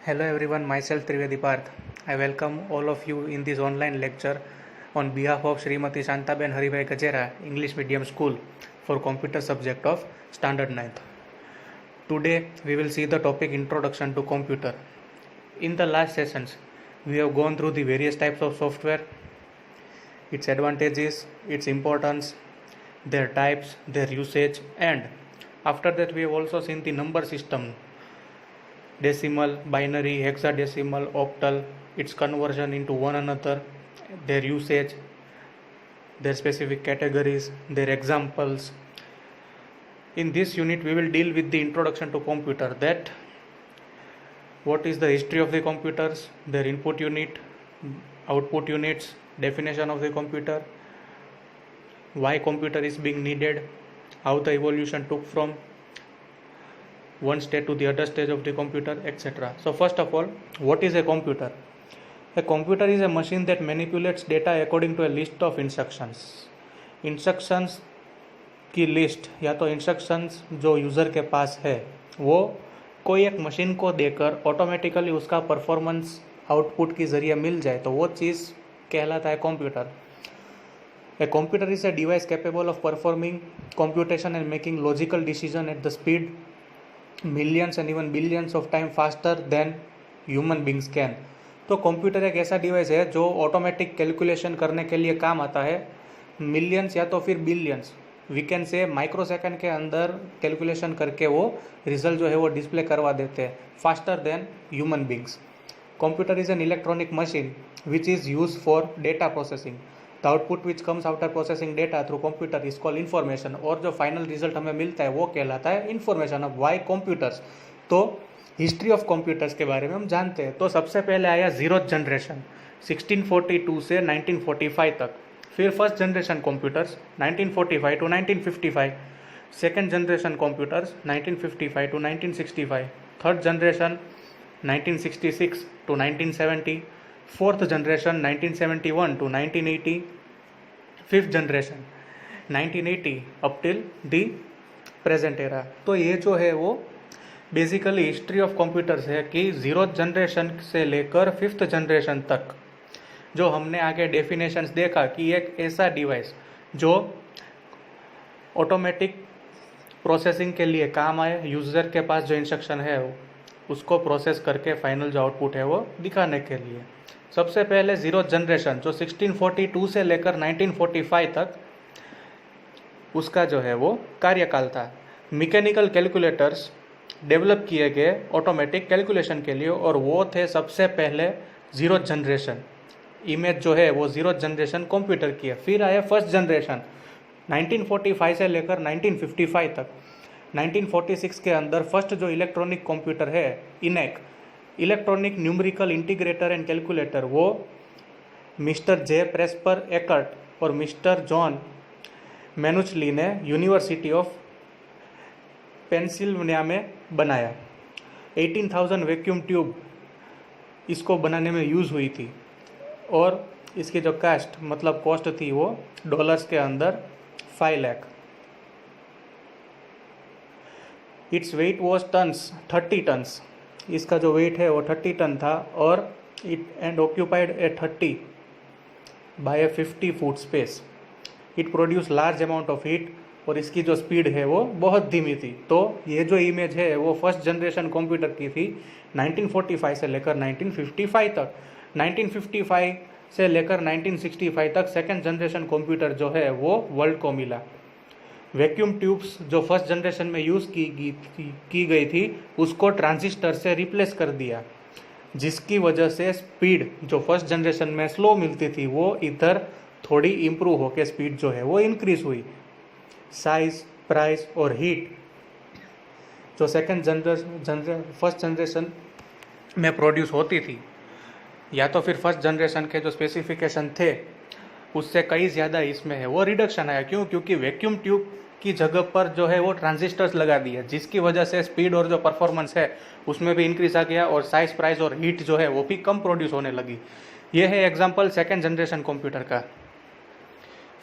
Hello everyone, myself Trivedi Parth. I welcome all of you in this online lecture on behalf of Srimati Shantaben Haribhai Gajera, English Medium School for Computer Subject of Standard 9th. Today we will see the topic Introduction to Computer. In the last sessions, we have gone through the various types of software, its advantages, its importance, their types, their usage, and after that we have also seen the number system, decimal, binary, hexadecimal, octal, its conversion into one another, their usage, their specific categories, their examples. In this unit we will deal with the introduction to computer, that what is the history of the computers, their input unit, output units, definition of the computer, why computer is being needed, how the evolution took from one state to the other stage of the computer, etc. So first of all, what is a computer? A computer is a machine that manipulates data according to a list of instructions. Instructions की list या तो instructions जो user के पास है वो कोई एक machine को देकर ऑटोमेटिकली उसका परफॉर्मेंस आउटपुट के ज़रिए मिल जाए तो वो चीज़ कहलाता है computer. A computer is a device capable of performing computation and making logical decision at the speed millions and even billions of time faster than human beings can. तो computer एक ऐसा डिवाइस है जो ऑटोमेटिक कैलकुलेशन करने के लिए काम आता है मिलियंस या तो फिर billions, we can say micro second के अंदर कैलकुलेशन करके वो रिजल्ट जो है वो डिस्प्ले करवा देते हैं faster than human beings. Computer is an electronic machine which is use for data processing. The output which comes after processing data through computer is called information. और जो फाइनल रिजल्ट हमें मिलता है वो कहलाता है इन्फॉर्मेशन. ऑफ वाई कंप्यूटर्स, तो history of computers के बारे में हम जानते हैं. तो सबसे पहले आया जीरो जनरेशन 1642 से 1945 तक. फिर first generation computers 1945 to 1955. Second generation computers 1955 to 1965. Third generation 1966 to 1970. Fourth generation 1971 to 1980. Fifth generation 1980 up till the present era. तो ये जो है वो बेसिकली हिस्ट्री ऑफ कंप्यूटर्स है कि जीरो जनरेशन से लेकर फिफ्थ जनरेशन तक जो हमने आगे डेफिनेशंस देखा कि एक ऐसा डिवाइस जो ऑटोमेटिक प्रोसेसिंग के लिए काम आए, यूज़र के पास जो इंस्ट्रक्शन है उसको प्रोसेस करके फाइनल जो आउटपुट है वो दिखाने के लिए. सबसे पहले जीरो जनरेशन जो 1642 से लेकर 1945 तक उसका जो है वो कार्यकाल था. मैकेनिकल कैलकुलेटर्स डेवलप किए गए ऑटोमेटिक कैलकुलेशन के लिए और वो थे सबसे पहले जीरो जनरेशन. इमेज जो है वो जीरो जनरेशन कंप्यूटर की है. फिर आया फर्स्ट जनरेशन 1945 से लेकर 1955 तक. 1946 के अंदर फर्स्ट जो इलेक्ट्रॉनिक कंप्यूटर है ENIAC, electronic numerical integrator and calculator, वो मिस्टर जे प्रेस्पर एकर्ट और मिस्टर जॉन मैनुचली ने यूनिवर्सिटी ऑफ पेंसिल्वेनिया में बनाया. 18,000 वैक्यूम ट्यूब इसको बनाने में यूज़ हुई थी और इसकी जो कास्ट मतलब कॉस्ट थी वो डॉलर्स के अंदर 5 lakh. It's weight was tons 30 tons. इसका जो वेट है वो 30 टन था और it and occupied a 30 by a 50 foot space. It produce large amount of heat और इसकी जो स्पीड है वो बहुत धीमी थी. तो ये जो इमेज है वो फर्स्ट जनरेशन कंप्यूटर की थी 1945 से लेकर 1955 तक. 1955 से लेकर 1965 तक सेकेंड जनरेशन कंप्यूटर जो है वो वर्ल्ड को मिला. वैक्यूम ट्यूब्स जो फर्स्ट जनरेशन में यूज़ की गई थी उसको ट्रांजिस्टर से रिप्लेस कर दिया, जिसकी वजह से स्पीड जो फर्स्ट जनरेशन में स्लो मिलती थी वो इधर थोड़ी इम्प्रूव होकर स्पीड जो है वो इंक्रीज हुई. साइज, प्राइस और हीट जो फर्स्ट जनरेशन में प्रोड्यूस होती थी या तो फिर फर्स्ट जनरेशन के जो स्पेसिफिकेशन थे उससे कई ज़्यादा इसमें है वो रिडक्शन आया. क्यों? क्योंकि वैक्यूम ट्यूब की जगह पर जो है वो ट्रांजिस्टर्स लगा दिया, जिसकी वजह से स्पीड और जो परफॉर्मेंस है उसमें भी इंक्रीज आ गया और साइज, प्राइस और हीट जो है वो भी कम प्रोड्यूस होने लगी. ये है एग्जांपल सेकेंड जनरेशन कंप्यूटर का.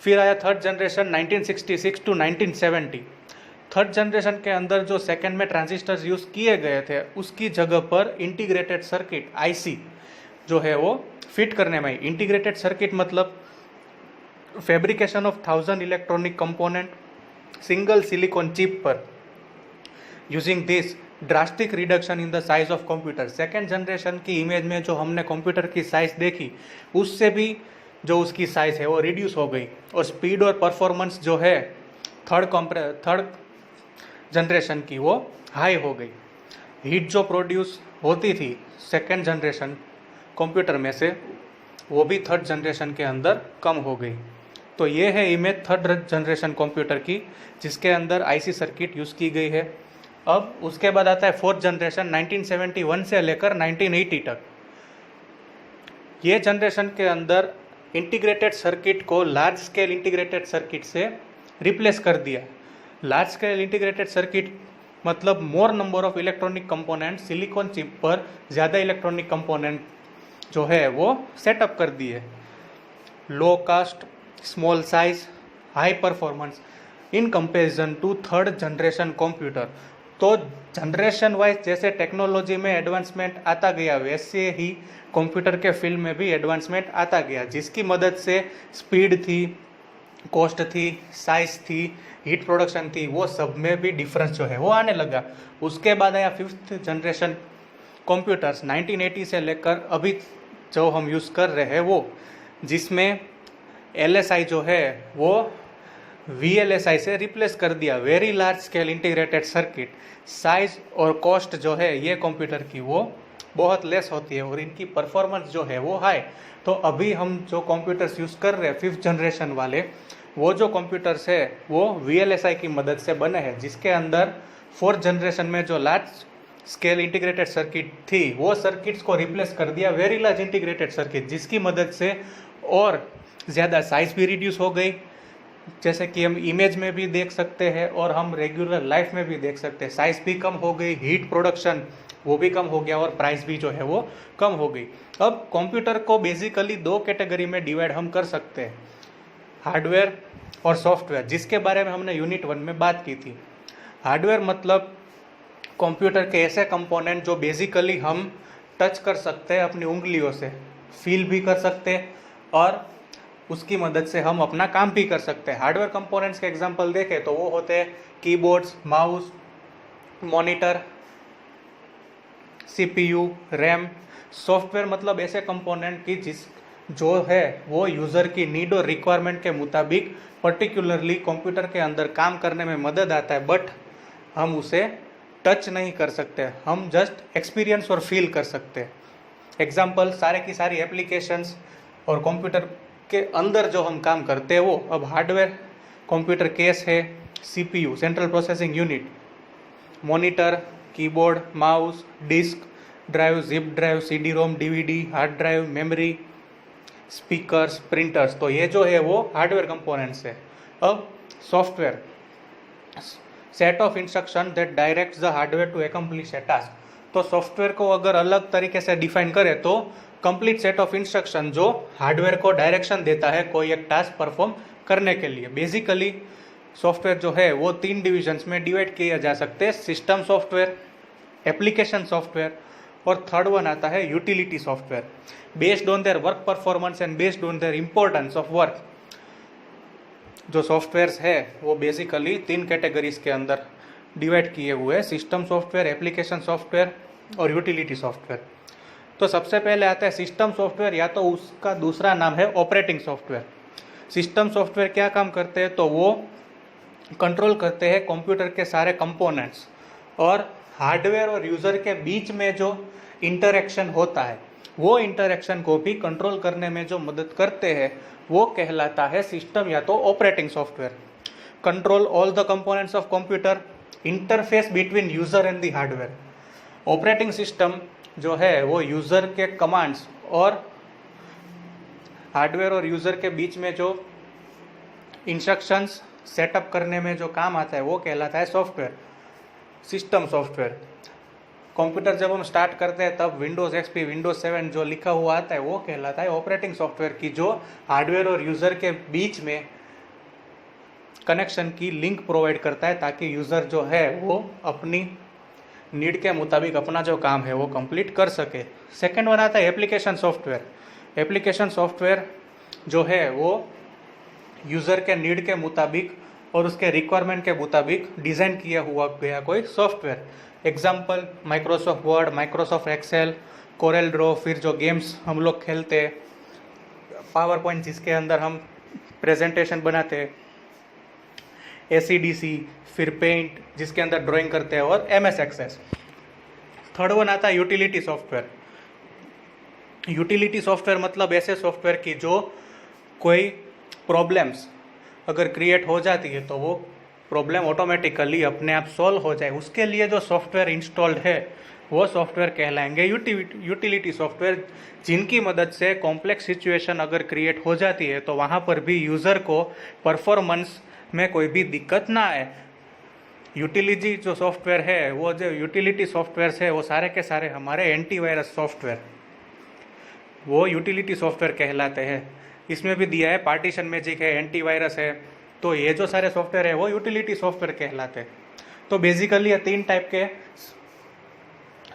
फिर आया third generation 1966 to 1970. Third generation के अंदर जो सेकेंड में ट्रांजिस्टर्स यूज़ किए गए थे उसकी जगह पर इंटीग्रेटेड सर्किट आईसी जो है वो फिट करने में। इंटीग्रेटेड सर्किट मतलब fabrication of 1000 electronic component single silicon chip पर using this drastic reduction in the size of computer. Second generation की इमेज में जो हमने कंप्यूटर की साइज देखी उससे भी जो उसकी साइज है वो रिड्यूस हो गई और स्पीड और परफॉर्मेंस जो है थर्ड जनरेशन की वो हाई हो गई। हीट जो प्रोड्यूस होती थी सेकेंड जनरेशन कंप्यूटर में से वो भी थर्ड जनरेशन के अंदर कम हो गई। तो ये है इमेज थर्ड जनरेशन कंप्यूटर की जिसके अंदर आईसी सर्किट यूज़ की गई है। अब उसके बाद आता है फोर्थ जनरेशन 1971 से लेकर 1980 तक। ये जनरेशन के अंदर इंटीग्रेटेड सर्किट को लार्ज स्केल इंटीग्रेटेड सर्किट से रिप्लेस कर दिया। लार्ज स्केल इंटीग्रेटेड सर्किट मतलब मोर number of electronic component silicon chip पर ज़्यादा इलेक्ट्रॉनिक कंपोनेंट जो है वो सेटअप कर दिए। Low cost, small size, high performance in comparison to third generation computer. तो जनरेशन वाइज जैसे टेक्नोलॉजी में एडवांसमेंट आता गया वैसे ही कंप्यूटर के फील्ड में भी एडवांसमेंट आता गया, जिसकी मदद से स्पीड थी, कॉस्ट थी, साइज थी, हीट प्रोडक्शन थी, वो सब में भी डिफरेंस जो है वो आने लगा। उसके बाद आया फिफ्थ जनरेशन कंप्यूटर्स 1980 से लेकर अभी जो हम यूज़ कर रहे हैं वो, जिसमें LSI जो है वो VLSI से रिप्लेस कर दिया। Very large scale integrated circuit. Size और कॉस्ट जो है ये कंप्यूटर की वो बहुत लेस होती है और इनकी परफॉर्मेंस जो है वो हाई। तो अभी हम जो कंप्यूटर्स यूज़ कर रहे हैं फिफ्थ जनरेशन वाले, वो जो कंप्यूटर्स है वो VLSI की मदद से बने हैं, जिसके अंदर फोर्थ जनरेशन में जो लार्ज स्केल इंटीग्रेटेड सर्किट थी वो सर्किट्स को रिप्लेस कर दिया वेरी लार्ज इंटीग्रेटेड सर्किट, जिसकी मदद से और ज़्यादा साइज भी रिड्यूस हो गई, जैसे कि हम इमेज में भी देख सकते हैं और हम रेगुलर लाइफ में भी देख सकते हैं। साइज भी कम हो गई, हीट प्रोडक्शन वो भी कम हो गया और प्राइस भी जो है वो कम हो गई। अब कंप्यूटर को बेसिकली दो कैटेगरी में डिवाइड हम कर सकते हैं, हार्डवेयर और सॉफ्टवेयर, जिसके बारे में हमने यूनिट 1 में बात की थी। हार्डवेयर मतलब कंप्यूटर के ऐसे कंपोनेंट जो बेसिकली हम टच कर सकते हैं अपनी उंगलियों से, फील भी कर सकते हैं और उसकी मदद से हम अपना काम भी कर सकते हैं। हार्डवेयर कंपोनेंट्स के एग्जांपल देखें तो वो होते हैं keyboards, mouse, monitor, CPU, RAM. Software मतलब ऐसे कंपोनेंट की जो है वो यूज़र की नीड और रिक्वायरमेंट के मुताबिक पर्टिकुलरली कंप्यूटर के अंदर काम करने में मदद आता है, बट हम उसे टच नहीं कर सकते, हम जस्ट एक्सपीरियंस और फील कर सकते हैं। एग्जांपल सारे की सारी एप्लीकेशंस और कंप्यूटर के अंदर जो हम काम करते हैं वो। अब हार्डवेयर कंप्यूटर केस है, CPU central processing unit, monitor, keyboard, mouse, disk drive, zip drive, CD-ROM, DVD, hard drive, memory, speakers, printers. तो ये जो है वो हार्डवेयर कंपोनेंट्स है। अब software, set of instruction that directs the hardware to accomplish a task. तो software को अगर अलग तरीके से डिफाइन करें तो कंप्लीट सेट ऑफ इंस्ट्रक्शन जो हार्डवेयर को डायरेक्शन देता है कोई एक टास्क परफॉर्म करने के लिए। बेसिकली सॉफ्टवेयर जो है वो 3 डिविजन्स में डिवाइड किया जा सकते हैं, सिस्टम सॉफ्टवेयर, एप्लीकेशन सॉफ्टवेयर और थर्ड वन आता है utility software. Based on their work performance and based on their importance of work, जो सॉफ्टवेयर्स है वो बेसिकली 3 कैटेगरीज के अंदर डिवाइड किए हुए हैं, सिस्टम सॉफ्टवेयर, एप्लीकेशन सॉफ्टवेयर और यूटिलिटी सॉफ्टवेयर। तो सबसे पहले आता है सिस्टम सॉफ्टवेयर, या तो उसका दूसरा नाम है ऑपरेटिंग सॉफ्टवेयर। सिस्टम सॉफ्टवेयर क्या काम करते हैं, तो वो कंट्रोल करते हैं कंप्यूटर के सारे कंपोनेंट्स और हार्डवेयर और यूज़र के बीच में जो इंटरेक्शन होता है वो इंटरेक्शन को भी कंट्रोल करने में जो मदद करते हैं वो कहलाता है सिस्टम या तो operating software. Control all the components of computer, interface between user and the hardware. Operating system जो है वो यूज़र के कमांड्स और हार्डवेयर और यूज़र के बीच में जो इंस्ट्रक्शंस सेटअप करने में जो काम आता है वो कहलाता है सॉफ्टवेयर, सिस्टम सॉफ्टवेयर। कंप्यूटर जब हम स्टार्ट करते हैं तब विंडोज़ XP, विंडोज़ 7 जो लिखा हुआ आता है वो कहलाता है ऑपरेटिंग सॉफ्टवेयर की, जो हार्डवेयर और यूज़र के बीच में कनेक्शन की लिंक प्रोवाइड करता है ताकि यूज़र जो है वो अपनी नीड के मुताबिक अपना जो काम है वो कंप्लीट कर सके। सेकेंड वन आता है एप्लीकेशन सॉफ्टवेयर। एप्लीकेशन सॉफ्टवेयर जो है वो यूज़र के नीड के मुताबिक और उसके रिक्वायरमेंट के मुताबिक डिज़ाइन किया हुआ गया कोई software. Example Microsoft Word, Microsoft Excel, Corel Draw, फिर जो गेम्स हम लोग खेलते, पावर पॉइंट जिसके अंदर हम प्रेजेंटेशन बनाते, ACDC, फिर पेंट जिसके अंदर ड्राइंग करते हैं, और MS एक्सेस। थर्ड वन आता है यूटिलिटी सॉफ्टवेयर। यूटिलिटी सॉफ्टवेयर मतलब ऐसे सॉफ्टवेयर की जो कोई प्रॉब्लम्स अगर क्रिएट हो जाती है तो वो प्रॉब्लम ऑटोमेटिकली अपने आप सॉल्व हो जाए, उसके लिए जो सॉफ्टवेयर इंस्टॉल्ड है वो सॉफ्टवेयर कहलाएंगे यूटिलिटी सॉफ्टवेयर, जिनकी मदद से कॉम्प्लेक्स सिचुएशन अगर क्रिएट हो जाती है तो वहाँ पर भी यूज़र को परफॉर्मेंस में कोई भी दिक्कत ना आए। यूटिलिटी जो सॉफ्टवेयर है, वो जो यूटिलिटी सॉफ्टवेयर है वो सारे के सारे हमारे एंटीवायरस सॉफ्टवेयर, वो यूटिलिटी सॉफ्टवेयर कहलाते हैं। इसमें भी दिया है पार्टीशन मैजिक है, एंटीवायरस है, तो ये जो सारे सॉफ्टवेयर है वो यूटिलिटी सॉफ्टवेयर कहलाते हैं। तो बेसिकली ये 3 टाइप के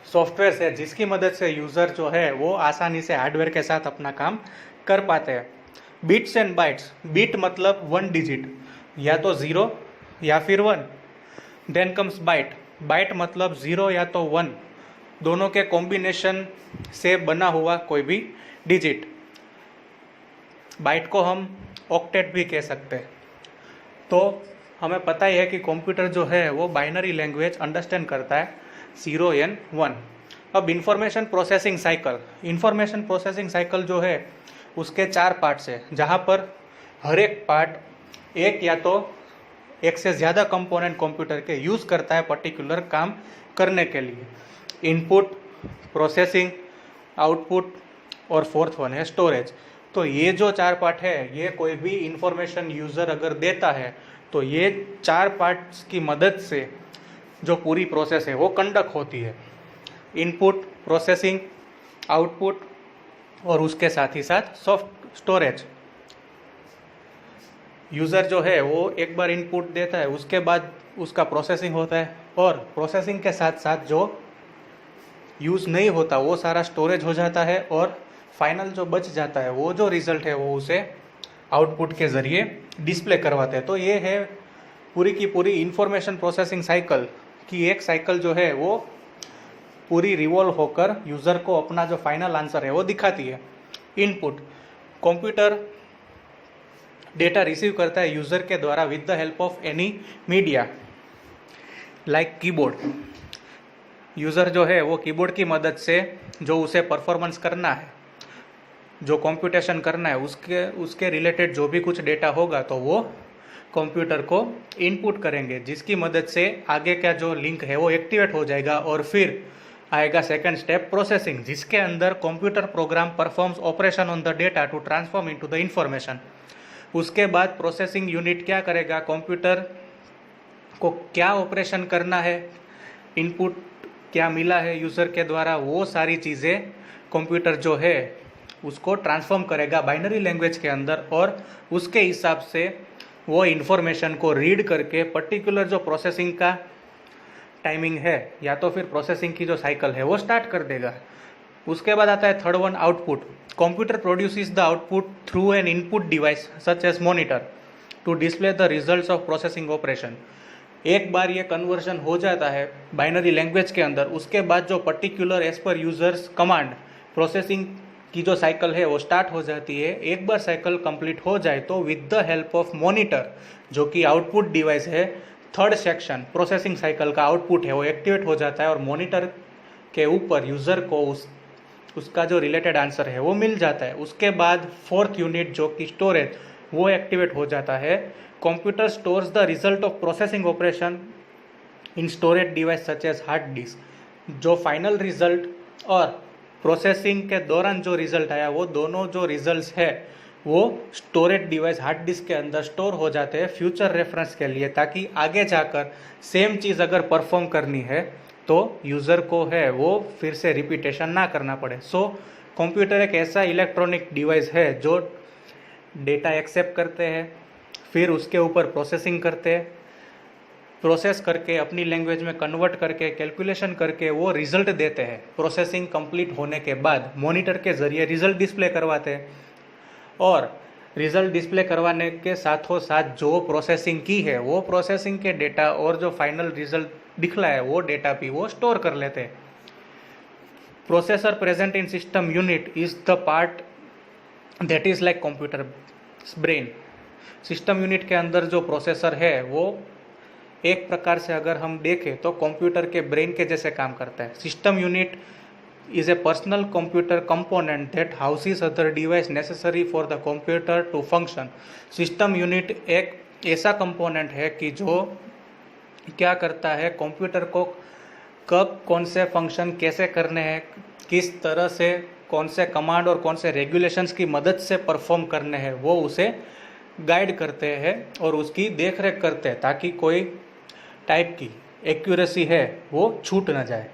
सॉफ्टवेयर है जिसकी मदद से यूज़र जो है वो आसानी से हार्डवेयर के साथ अपना काम कर पाते हैं। Bits and bytes. बिट मतलब 1 डिजिट, या तो 0 या फिर 1। Then comes bite. बाइट मतलब 0 या तो 1, दोनों के कॉम्बिनेशन से बना हुआ कोई भी डिजिट। बाइट को हम ऑक्टेट भी कह सकते हैं। तो हमें पता ही है कि कंप्यूटर जो है वो बाइनरी लैंग्वेज अंडरस्टैंड करता है 0 and 1। अब information processing cycle. Information processing cycle जो है उसके 4 पार्ट्स है, जहाँ पर हर एक पार्ट एक या तो एक से ज़्यादा कंपोनेंट कंप्यूटर के यूज़ करता है पर्टिकुलर काम करने के लिए। इनपुट, प्रोसेसिंग, आउटपुट और फोर्थ वन है स्टोरेज। तो ये जो 4 पार्ट है, ये कोई भी इंफॉर्मेशन यूज़र अगर देता है तो ये 4 पार्ट्स की मदद से जो पूरी प्रोसेस है वो कंडक्ट होती है। इनपुट, प्रोसेसिंग, आउटपुट और उसके साथ ही साथ सॉफ्ट स्टोरेज। यूज़र जो है वो एक बार इनपुट देता है, उसके बाद उसका प्रोसेसिंग होता है, और प्रोसेसिंग के साथ साथ जो यूज़ नहीं होता वो सारा स्टोरेज हो जाता है, और फाइनल जो बच जाता है वो जो रिज़ल्ट है वो उसे आउटपुट के ज़रिए डिस्प्ले करवाते हैं। तो ये है पूरी की पूरी इंफॉर्मेशन प्रोसेसिंग साइकिल की एक साइकिल जो है वो पूरी रिवॉल्व होकर यूज़र को अपना जो फाइनल आंसर है वो दिखाती है। इनपुट। कंप्यूटर डेटा रिसीव करता है यूज़र के द्वारा with the help of any media like keyboard. User जो है वो कीबोर्ड की मदद से जो उसे परफॉर्मेंस करना है, जो कंप्यूटेशन करना है, उसके रिलेटेड जो भी कुछ डेटा होगा तो वो कंप्यूटर को इनपुट करेंगे, जिसकी मदद से आगे का जो लिंक है वो एक्टिवेट हो जाएगा। और फिर आएगा सेकंड स्टेप प्रोसेसिंग, जिसके अंदर computer program performs operation on the data to transform into the information. उसके बाद प्रोसेसिंग यूनिट क्या करेगा, कंप्यूटर को क्या ऑपरेशन करना है, इनपुट क्या मिला है यूज़र के द्वारा, वो सारी चीज़ें कंप्यूटर जो है उसको ट्रांसफॉर्म करेगा बाइनरी लैंग्वेज के अंदर, और उसके हिसाब से वो इन्फॉर्मेशन को रीड करके पर्टिकुलर जो प्रोसेसिंग का टाइमिंग है या तो फिर प्रोसेसिंग की जो साइकिल है वो स्टार्ट कर देगा। उसके बाद आता है third one, output. Computer produces the output through an input device such as monitor to display the results of processing operation. एक बार ये कन्वर्जन हो जाता है बाइनरी लैंग्वेज के अंदर, उसके बाद जो particular as per users command processing की जो साइकिल है वो स्टार्ट हो जाती है। एक बार साइकिल कंप्लीट हो जाए तो with the help of monitor, जो कि आउटपुट डिवाइस है, थर्ड सेक्शन प्रोसेसिंग साइकिल का आउटपुट है वो एक्टिवेट हो जाता है, और मॉनिटर के ऊपर यूज़र को उसका जो रिलेटेड आंसर है वो मिल जाता है। उसके बाद फोर्थ यूनिट जो कि स्टोरेज, वो एक्टिवेट हो जाता है। Computer stores the result of processing operation in storage device such as hard disk. जो फाइनल रिजल्ट और प्रोसेसिंग के दौरान जो रिजल्ट आया, वो दोनों जो रिजल्ट्स है वो स्टोरेज डिवाइस हार्ड डिस्क के अंदर स्टोर हो जाते हैं फ्यूचर रेफरेंस के लिए, ताकि आगे जाकर सेम चीज़ अगर परफॉर्म करनी है तो यूज़र को है वो फिर से रिपीटेशन ना करना पड़े। सो कंप्यूटर एक ऐसा इलेक्ट्रॉनिक डिवाइस है जो डेटा एक्सेप्ट करते हैं, फिर उसके ऊपर प्रोसेसिंग करते हैं, प्रोसेस करके अपनी लैंग्वेज में कन्वर्ट करके कैलकुलेशन करके वो रिजल्ट देते हैं। प्रोसेसिंग कंप्लीट होने के बाद मॉनिटर के ज़रिए रिजल्ट डिस्प्ले करवाते हैं, और रिजल्ट डिस्प्ले करवाने के साथों साथ जो प्रोसेसिंग की है वो प्रोसेसिंग के डेटा और जो फाइनल रिजल्ट दिखला है वो डेटा भी वो स्टोर कर लेते हैं। Processor present in system unit is the part that is like computer brain. System unit के अंदर जो प्रोसेसर है वो एक प्रकार से अगर हम देखें तो कंप्यूटर के ब्रेन के जैसे काम करता है। System unit is a personal computer component that houses other device necessary for the computer to function। System unit एक ऐसा कंपोनेंट है कि जो क्या करता है, कंप्यूटर को कब कौन से फंक्शन कैसे करने हैं, किस तरह से कौन से कमांड और कौन से रेगुलेशंस की मदद से परफॉर्म करने हैं, वो उसे गाइड करते हैं और उसकी देख रेख करते हैं ताकि कोई टाइप की एक्यूरेसी है वो छूट ना जाए।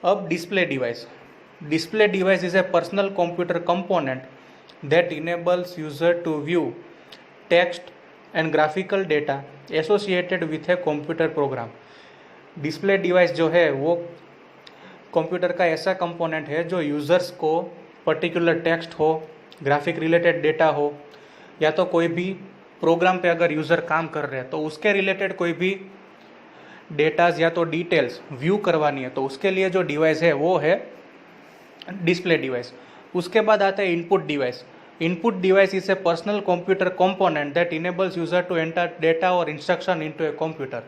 अब display device is a personal computer component that enables user to view text and graphical data associated with a computer program. Display device जो है वो कंप्यूटर का ऐसा कंपोनेंट है जो यूज़र्स को पर्टिकुलर टेक्स्ट हो, ग्राफिक रिलेटेड डेटा हो, या तो कोई भी प्रोग्राम पे अगर यूज़र काम कर रहे हैं तो उसके रिलेटेड कोई भी डेटाज या तो डिटेल्स व्यू करवानी है तो उसके लिए जो डिवाइस है वो है डिस्प्ले डिवाइस। उसके बाद आता है input device. Input device is a personal computer component that enables user to enter data और इंस्ट्रक्शन इनटू ए कंप्यूटर।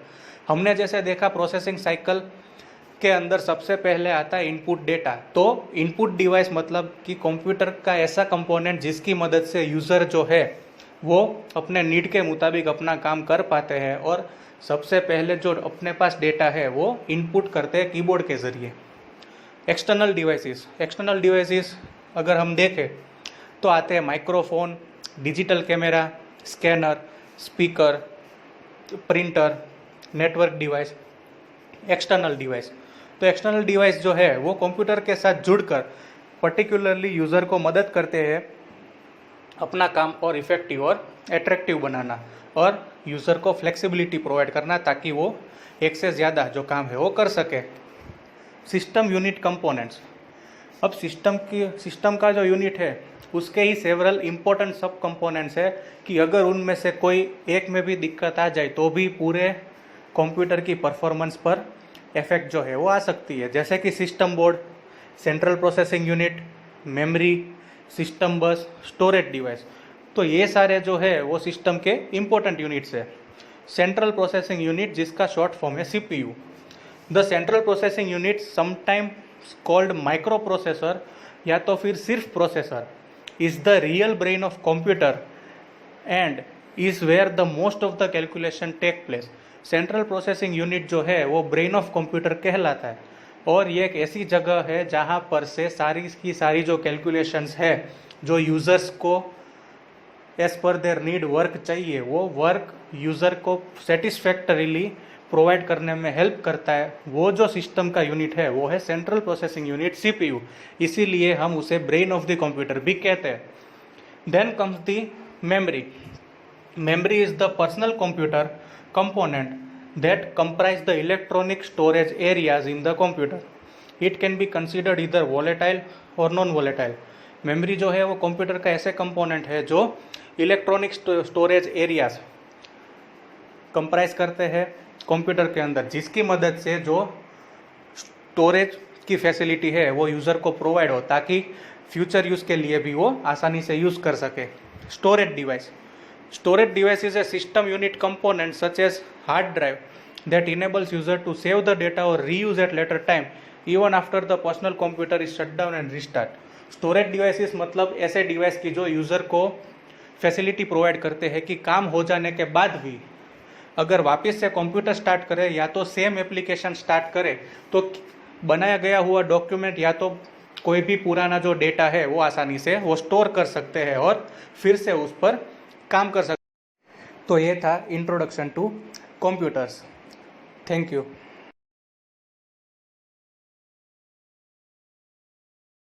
हमने जैसे देखा प्रोसेसिंग साइकिल के अंदर सबसे पहले आता है इनपुट डेटा। तो इनपुट डिवाइस मतलब कि कंप्यूटर का ऐसा कंपोनेंट जिसकी मदद से यूज़र जो है वो अपने नीड के मुताबिक अपना काम कर पाते हैं, और सबसे पहले जो अपने पास डेटा है वो इनपुट करते हैं कीबोर्ड के ज़रिए। एक्सटर्नल डिवाइसेस अगर हम देखें तो आते हैं microphone, digital camera, scanner, speaker, printer, network device. External device जो है वो कंप्यूटर के साथ जुड़कर पर्टिकुलरली यूज़र को मदद करते हैं अपना काम और इफ़ेक्टिव और एट्रैक्टिव बनाना, और यूज़र को फ्लेक्सिबिलिटी प्रोवाइड करना ताकि वो एक से ज़्यादा जो काम है वो कर सके। System unit components. अब सिस्टम का जो यूनिट है उसके ही सेवरल इम्पोर्टेंट सब कंपोनेंट्स है कि अगर उनमें से कोई एक में भी दिक्कत आ जाए तो भी पूरे कंप्यूटर की परफॉर्मेंस पर इफेक्ट जो है वो आ सकती है। जैसे कि system board, central processing unit, memory, system bus, storage device. तो ये सारे जो है वो सिस्टम के इम्पोर्टेंट यूनिट्स है। सेंट्रल प्रोसेसिंग यूनिट जिसका शॉर्ट फॉर्म है CPU। The central processing unit sometimes called micro processor या तो फिर सिर्फ processor is the real brain of computer and is where the most of the calculation take place. Central processing unit जो है वो brain of computer कहलाता है, और ये एक ऐसी जगह है जहाँ पर से सारी की सारी जो कैलकुलेशंस है, जो यूज़र्स को as per their need work चाहिए, वो वर्क यूज़र को सेटिस्फैक्टरीली प्रोवाइड करने में हेल्प करता है। वो जो सिस्टम का यूनिट है वो है सेंट्रल प्रोसेसिंग यूनिट CPU। इसीलिए हम उसे ब्रेन ऑफ द कंप्यूटर भी कहते हैं। Then comes the memory. Memory is the personal computer component that comprise the electronic storage areas in the computer. It can be considered either volatile or non-volatile. Memory जो है वो computer का ऐसे component है जो इलेक्ट्रॉनिक स्टोरेज एरियाज कंप्राइज करते हैं computer के अंदर, जिसकी मदद से जो स्टोरेज की फैसिलिटी है वो यूज़र को प्रोवाइड हो ताकि फ्यूचर यूज़ के लिए भी वो आसानी से यूज़ कर सके। Storage device is a system unit component such as hard drive that enables user to save the data or reuse at later time even after the personal computer is shut down and restart. Storage devices मतलब ऐसे device की जो user को facility provide करते हैं कि काम हो जाने के बाद भी अगर वापस से कंप्यूटर स्टार्ट करे या तो सेम एप्लीकेशन स्टार्ट करे तो बनाया गया हुआ डॉक्यूमेंट या तो कोई भी पुराना जो डेटा है वो आसानी से वो स्टोर कर सकते हैं और फिर से उस पर काम कर सकते। तो ये था introduction to computers. Thank you.